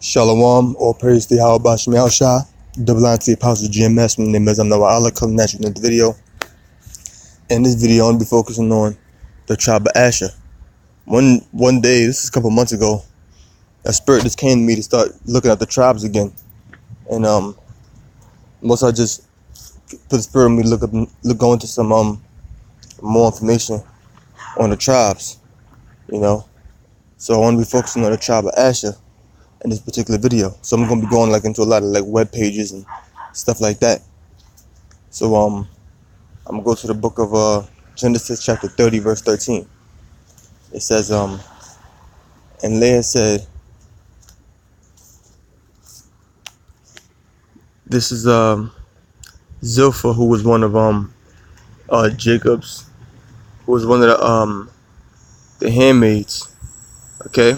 Shalom, all praise to Yahweh Bashim Yahushua, double honor to the Apostle GMS. My name is Allah, coming at you in this video. In this video, I'll be focusing on the tribe of Asher. One day, this is a couple months ago, a spirit just came to me to start looking at the tribes again. And most I just put the spirit in me to go into some more information on the tribes, you know. So I want to be focusing on the tribe of Asher in this particular video. So I'm going to be going into a lot of web pages and stuff like that. So I'm going to go to the book of Genesis chapter 30 verse 13. It says, and Leah said, this is Zilpah, who was one of Jacob's, who was one of the handmaids. Okay,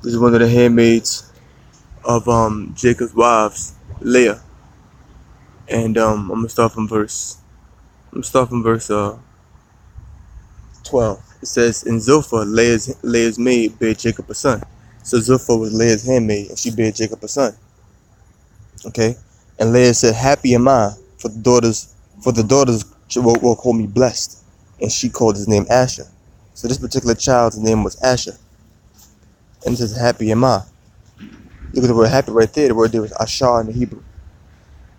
this is one of the handmaids of Jacob's wives, Leah. And I'm gonna start from verse 12. It says, and Zilpah, Leah's maid, bare Jacob a son. So Zilpah was Leah's handmaid, and she bare Jacob a son. Okay, and Leah said, happy am I, for the daughters will call me blessed, and she called his name Asher. So this particular child's name was Asher. And it says, happy am I. Look at the word happy right there. The word there was Ashar in the Hebrew.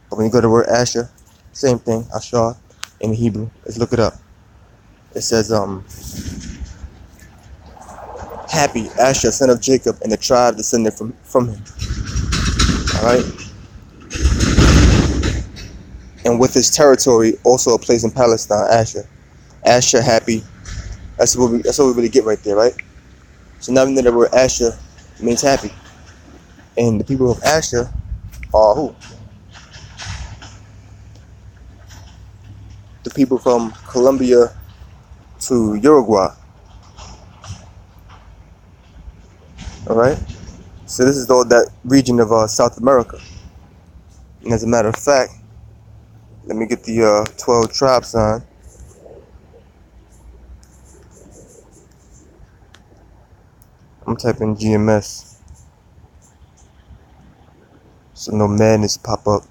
But when you go to the word Asher, same thing, Ashar in the Hebrew. Let's look it up. It says, happy Asher, son of Jacob, and the tribe descended from him. Alright? And with his territory, also a place in Palestine, Asher. Asher, happy. That's what we really get right there, right? So now we know the word Asher means happy. And the people of Asher are who? The people from Colombia to Uruguay. Alright? So this is all that region of South America. And as a matter of fact, let me get the 12 tribe sign. I'm typing GMS, so no madness pop up.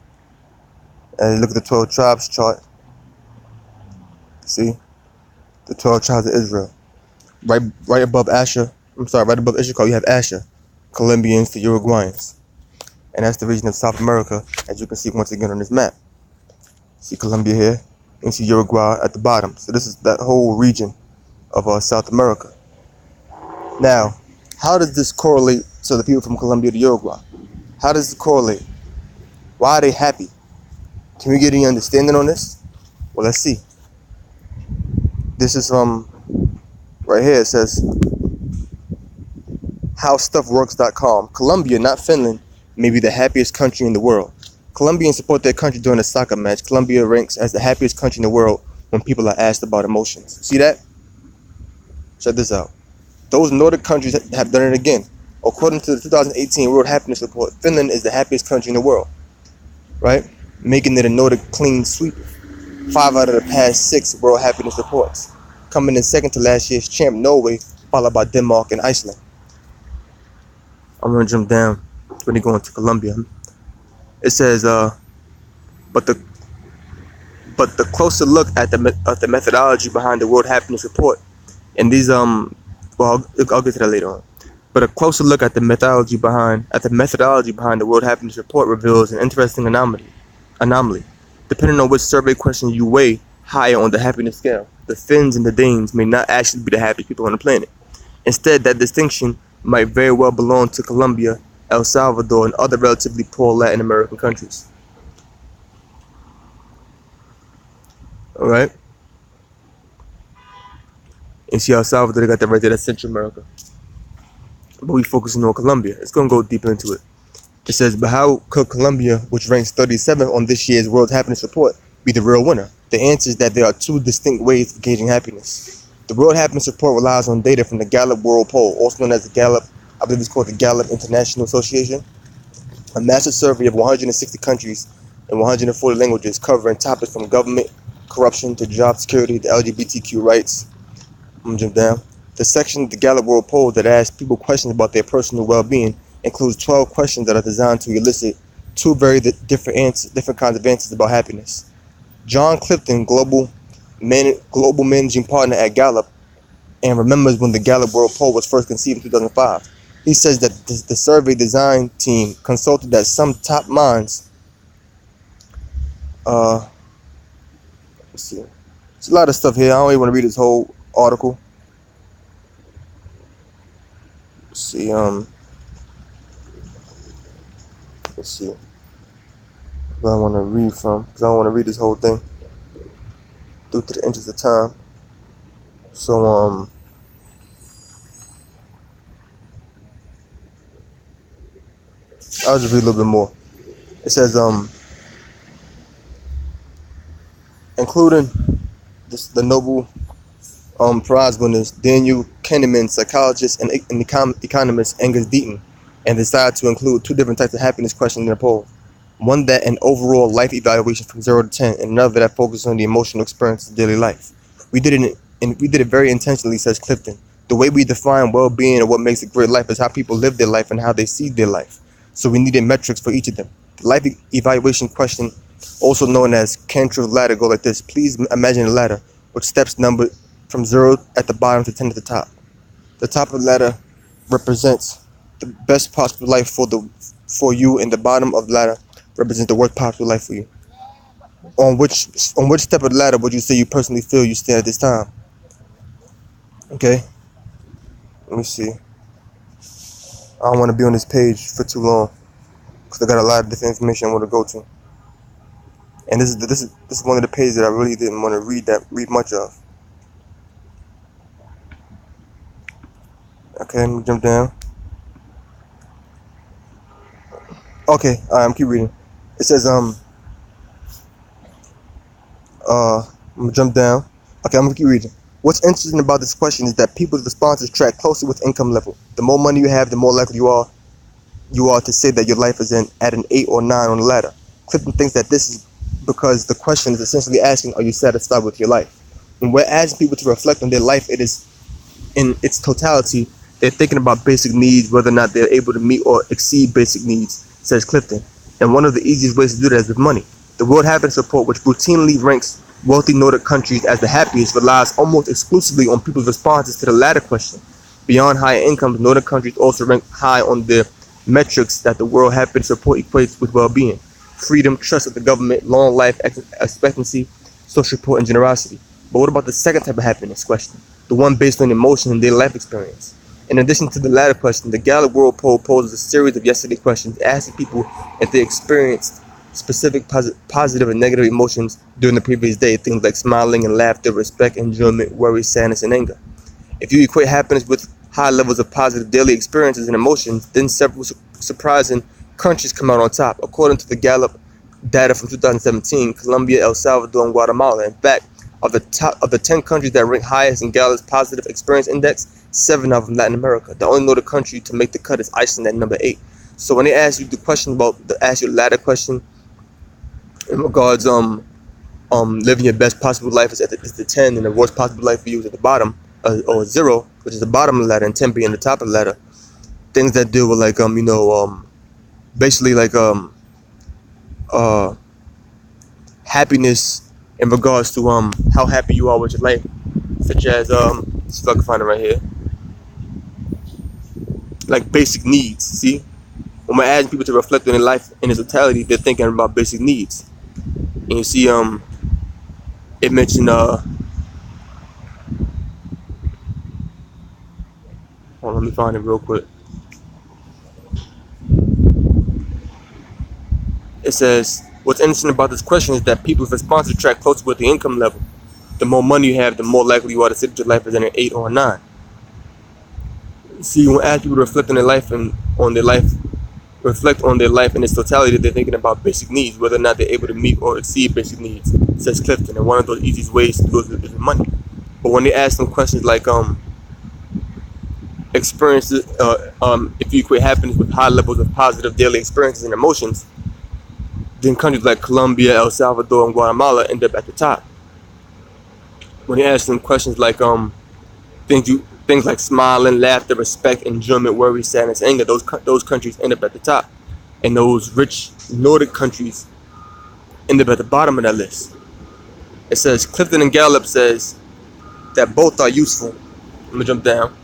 And look at the 12 tribes chart. See, the 12 tribes of Israel. Right above Asher. Right above Issachar, you have Asher, Colombians to Uruguayans, and that's the region of South America, as you can see once again on this map. See Colombia here, and see Uruguay at the bottom. So this is that whole region of South America. Now, how does this correlate to the people from Colombia to Uruguay? How does it correlate? Why are they happy? Can we get any understanding on this? Well, let's see. This is right here. It says howstuffworks.com. Colombia, not Finland, may be the happiest country in the world. Colombians support their country during a soccer match. Colombia ranks as the happiest country in the world when people are asked about emotions. See that? Check this out. Those Nordic countries have done it again. According to the 2018 World Happiness Report, Finland is the happiest country in the world, right? Making it a Nordic clean sweep. 5 out of the past 6 World Happiness Reports. Coming in second to last year's champ, Norway, followed by Denmark and Iceland. I'm going to jump down when you go into Colombia. It says, but the closer look at the methodology behind the World Happiness Report, and these well, I'll get to that later on. But a closer look at the methodology behind the World Happiness Report reveals an interesting anomaly. Depending on which survey question you weigh higher on the happiness scale, the Finns and the Danes may not actually be the happiest people on the planet. Instead, that distinction might very well belong to Colombia, El Salvador, and other relatively poor Latin American countries. All right. And see El Salvador, they got that right there, that's Central America. But we focusing on Colombia. It's going to go deeper into it. It says, but how could Colombia, which ranks 37th on this year's World Happiness Report, be the real winner? The answer is that there are 2 distinct ways of gauging happiness. The World Happiness Report relies on data from the Gallup World Poll, also known as the Gallup, I believe it's called the Gallup International Association, a massive survey of 160 countries and 140 languages covering topics from government, corruption, to job security, to LGBTQ rights. I'm going to jump down. The section of the Gallup World Poll that asks people questions about their personal well-being includes 12 questions that are designed to elicit two very different kinds of answers about happiness. John Clifton, global managing partner at Gallup, and remembers when the Gallup World Poll was first conceived in 2005. He says that the survey design team consulted that some top minds. Let's see. There's a lot of stuff here. I don't even want to read this whole article. Let's see. Let's see. What I want to read from, because I don't want to read this whole thing due to the interest of time. So I'll just read a little bit more. It says including the Nobel Prize winners Daniel Kahneman, psychologist, and economist Angus Deaton, and decided to include two different types of happiness questions in the poll. One that an overall life evaluation from 0 to 10, and another that focuses on the emotional experience of daily life. We did it very intentionally, says Clifton. The way we define well-being and what makes a great life is how people live their life and how they see their life. So we needed metrics for each of them. The life evaluation question, also known as Cantor's ladder, go like this. Please imagine a ladder with steps numbered from 0 at the bottom to 10 at the top. The top of the ladder represents the best possible life for you, and the bottom of the ladder represents the worst possible life for you. On which step of the ladder would you say you personally feel you stand at this time? Okay. Let me see. I don't want to be on this page for too long because I got a lot of different information I want to go to. And this is one of the pages that I really didn't want to read much of. Okay, let me jump down. Okay, I'm keep reading. It says I'm gonna jump down. Okay, I'm gonna keep reading. What's interesting about this question is that people's responses track closely with income level. The more money you have, the more likely you are to say that your life is at an 8 or 9 on the ladder. Clifton thinks that this is because the question is essentially asking, are you satisfied with your life? When we're asking people to reflect on their life, it is in its totality. They're thinking about basic needs, whether or not they're able to meet or exceed basic needs, says Clifton. And one of the easiest ways to do that is with money. The World Happiness Report, which routinely ranks wealthy Nordic countries as the happiest, relies almost exclusively on people's responses to the latter question. Beyond higher incomes, Nordic countries also rank high on the metrics that the World Happiness Report equates with well-being: freedom, trust of the government, long life expectancy, social support, and generosity. But what about the second type of happiness question, the one based on emotion and daily life experience? In addition to the latter question, the Gallup World Poll poses a series of yesterday questions asking people if they experienced specific positive and negative emotions during the previous day, things like smiling and laughter, respect, enjoyment, worry, sadness, and anger. If you equate happiness with high levels of positive daily experiences and emotions, then several surprising countries come out on top. According to the Gallup data from 2017, Colombia, El Salvador, and Guatemala. In fact, of the 10 countries that rank highest in Gallup's positive experience index, 7 of them Latin America. The only Nordic country to make the cut is Iceland at number 8. So when they ask you the question ask you the latter question in regards living your best possible life is the 10, and the worst possible life for you is at the bottom, or 0, which is the bottom of the ladder, and 10 being the top of the ladder. Things that deal with like basically like happiness in regards to how happy you are with your life, such as see if I can find it right here, like basic needs. See, when we're asking people to reflect on their life in its totality, they're thinking about basic needs. And you see it mentioned hold on, let me find it real quick. It says, what's interesting about this question is that people's responses track closely with the income level. The more money you have, the more likely you are to say that your life is at an 8 or a 9. See, when ask people to reflect on their life in its totality, they're thinking about basic needs, whether or not they're able to meet or exceed basic needs, says Clifton. And one of those easiest ways to do it is with money. But when they ask them questions like experiences, if you equate happiness with high levels of positive daily experiences and emotions, then countries like Colombia, El Salvador, and Guatemala end up at the top. When they ask them questions like things you Things like smiling, laughter, respect, enjoyment, worry, sadness, anger. Those countries end up at the top, and those rich Nordic countries end up at the bottom of that list. It says Clifton and Gallup says that both are useful. I'm gonna jump down.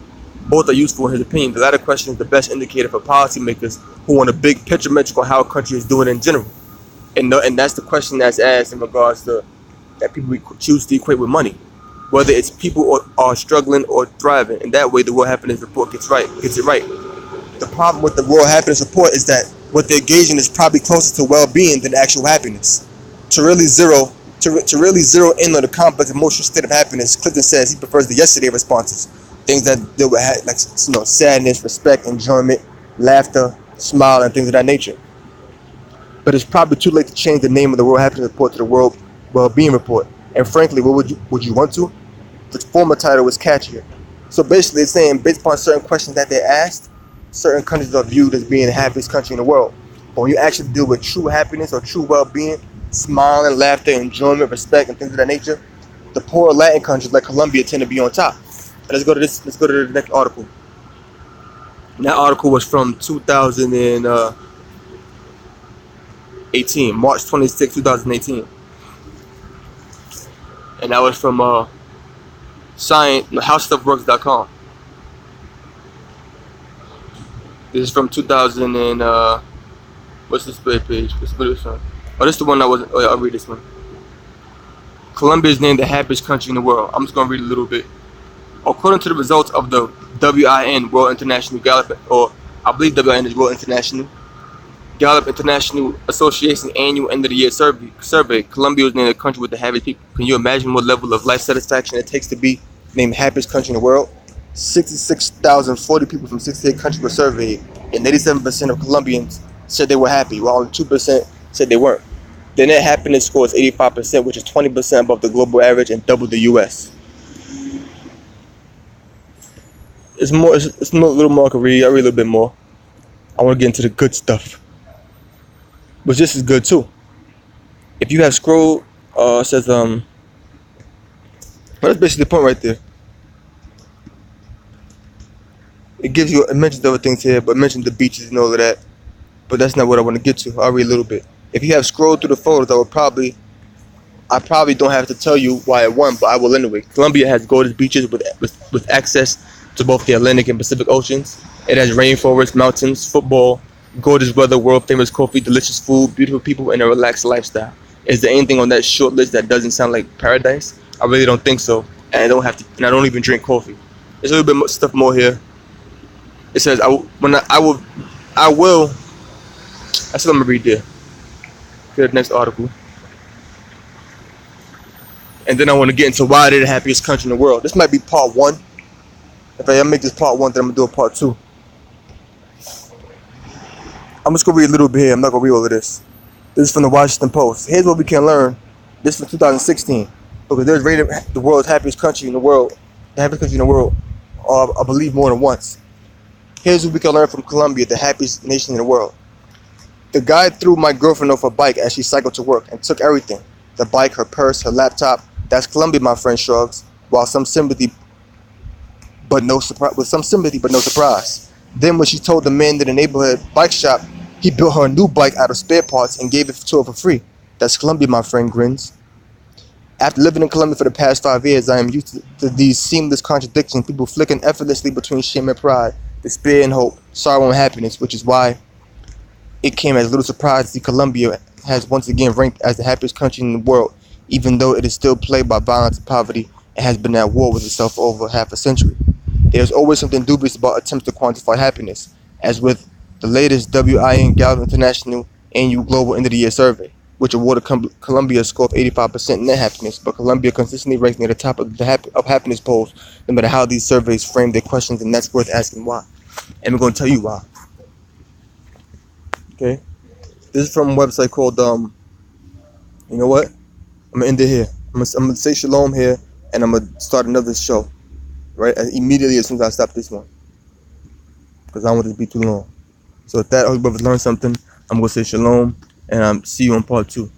Both are useful in his opinion. The latter question is the best indicator for policymakers who want a big picture metric on how a country is doing in general. And that's the question that's asked in regards to that people choose to equate with money, whether it's people are struggling or thriving. And that way, the World Happiness Report gets it right. The problem with the World Happiness Report is that what they're gauging is probably closer to well-being than actual happiness. To really zero in on the complex emotional state of happiness, Clifton says he prefers the yesterday responses, things that deal with like sadness, respect, enjoyment, laughter, smile, and things of that nature. But it's probably too late to change the name of the World Happiness Report to the World Well-Being Report. And frankly, would you want to? The former title was catchier. So basically, it's saying based upon certain questions that they asked, certain countries are viewed as being the happiest country in the world. But when you actually deal with true happiness or true well-being, smiling, laughter, enjoyment, respect, and things of that nature, the poorer Latin countries like Colombia tend to be on top. And let's go to the next article. And that article was from 2018, March 26, 2018. And that was from HowStuffWorks.com. This is from 2000 and what's this page? What's this from? Oh, this is the one that wasn't. Oh yeah, I'll read this one. Colombia is named the happiest country in the world. I'm just gonna read a little bit. According to the results of the WIN World International Gallup, or I believe WIN is World International Gallup International Association annual end of the year survey, Colombia was named the country with the happiest people. Can you imagine what level of life satisfaction it takes to be named happiest country in the world? 66,040 people from 68 countries were surveyed, and 87% of Colombians said they were happy, while only 2% said they weren't. The net happiness score is 85%, which is 20% above the global average and double the U.S. It's a little more I can read. I read a little bit more. I want to get into the good stuff, but this is good too. If you have scrolled, it says well, that's basically the point right there. It mentions other things here, but it mentions the beaches and all of that. But that's not what I want to get to. I'll read a little bit. If you have scrolled through the photos, I probably don't have to tell you why it won, but I will anyway. Colombia has gorgeous beaches with access to both the Atlantic and Pacific Oceans. It has rainforests, mountains, football, gorgeous weather, world famous coffee, delicious food, beautiful people, and a relaxed lifestyle. Is there anything on that short list that doesn't sound like paradise? I really don't think so, and I don't even drink coffee. There's a little bit more stuff more here. It says I will. That's what I'm gonna read there. Okay, the next article. And then I want to get into why they're the happiest country in the world. This might be part 1. If I make this part 1, then I'm going to do a part 2. I'm just going to read a little bit here. I'm not going to read all of this. This is from the Washington Post. Here's what we can learn. This is from 2016. Because there's rated the world's happiest country in the world. The happiest country in the world. I believe more than once. Here's what we can learn from Colombia, the happiest nation in the world. The guy threw my girlfriend off a bike as she cycled to work and took everything. The bike, her purse, her laptop. That's Colombia, my friend shrugs, with some sympathy but no surprise. Then when she told the man in the neighborhood bike shop, he built her a new bike out of spare parts and gave it to her for free. That's Colombia, my friend grins. After living in Colombia for the past 5 years, I am used to these seamless contradictions, people flicking effortlessly between shame and pride, despair and hope, sorrow and happiness, which is why it came as little surprise to see Colombia has once again ranked as the happiest country in the world, even though it is still plagued by violence and poverty and has been at war with itself for over half a century. There's always something dubious about attempts to quantify happiness, as with the latest WIN Gallup International Annual Global End of the Year Survey, which awarded Colombia a score of 85% net happiness, but Colombia consistently ranks near the top of the happiness polls, no matter how these surveys frame their questions, and that's worth asking why. And we're going to tell you why. Okay? This is from a website called, you know what? I'm going to end it here. I'm going to say shalom here, and I'm going to start another show, right? Immediately as soon as I stop this one. Because I don't want it to be too long. So with that, I hope you learned something. I'm going to say shalom, and see you on part 2.